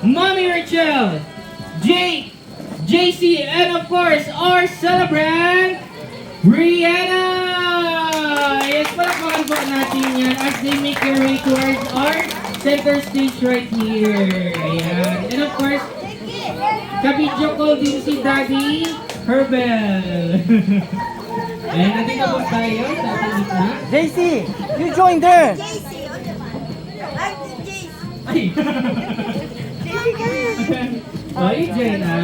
Mommy Rachel, Jake, JC, and of course, our celebrant, Rihanna! Yes, palakpakan po natin yan as they make their way towards our center stage right here. Ayan. And of course, ka-video call din si Daddy Herbel. Ayan, nandito po tayo sa ating gitna. JC, you join there. Ay! Ay, Jenna.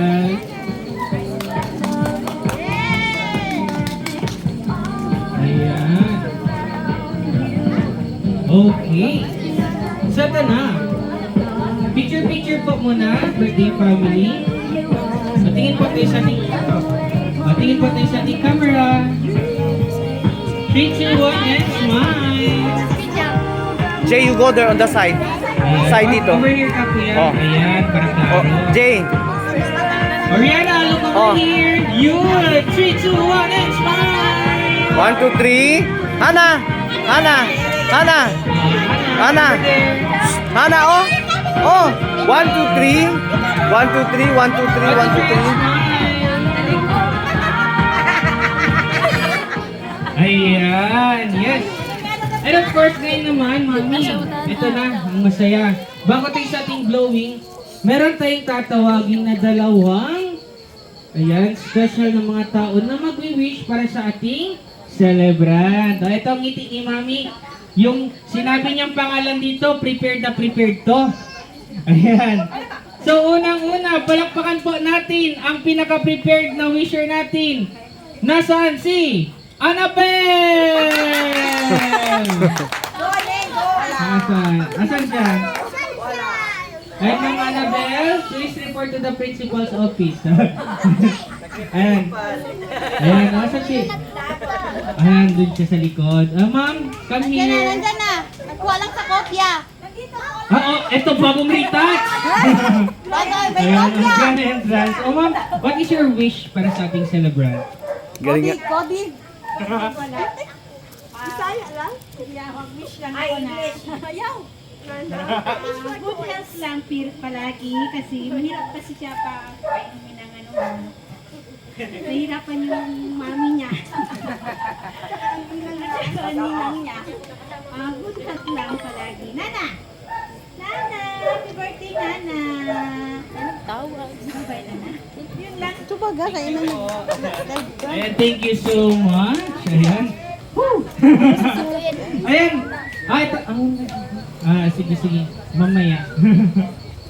Ayan. Okay. Sata na. Picture-picture po muna, birthday family. Patingin po tayo sa ating patingin po tayo sa ating camera. 3, 2, 1, and smile. Jay, you go there on the side. Ayan. Side dito. Over here ka kuya. Oh. Ayan, para klaro. Oh, Jay. Oriana, look over Oh. here. You, 3, 2, 1, and smile. 1, 2, 3. Hana! Hana! Hana! Hana! Hana, oh! Oh! 1, 2, 3. 1, 2, 3. 1, 2, 3. 1, 2, 3. Ayan, yes. And of course, ngayon naman, Mami, ito na, ang masaya. Bago tayo sa ating blowing, meron tayong tatawagin na dalawang, ayan, special na mga tao na magwi-wish para sa ating celebrant. O, ito ang ngiti ni Mami. Yung sinabi niyang pangalan dito, prepared na prepared to. Ayan. So, unang-una, palakpakan po natin ang pinaka-prepared na wisher natin. Nasaan si Annabelle? Asan siya? Ayan ng Annabelle, please report to the principal's office. Ayan. Ayan, asan siya? Ayan, dun siya sa likod. Ma'am, come here. Nandyan na. Nagkuha lang sa kopya. Oh, eto bagong retouch. Bagay, may Ayan, ang kopya. grand entrance. Oh ma'am, what is your wish para sa ating celebrant? Galing nga. Kodi. Bisaya lang. Mag-wish lang Ay, ako na English. Ayaw. good health lang palagi kasi mahirap kasi siya pa inumin ng ano. Nahirapan yung mami niya. Ninang niya. Good health lang palagi. Nana! Nana! Happy birthday, Nana! Tawag. Bye, Nana. Yun lang. Ito ba ga? Kayo na Ayan, thank you so much. Ayan. Woo! Ayan. Ito. Sige, sige. Mamaya.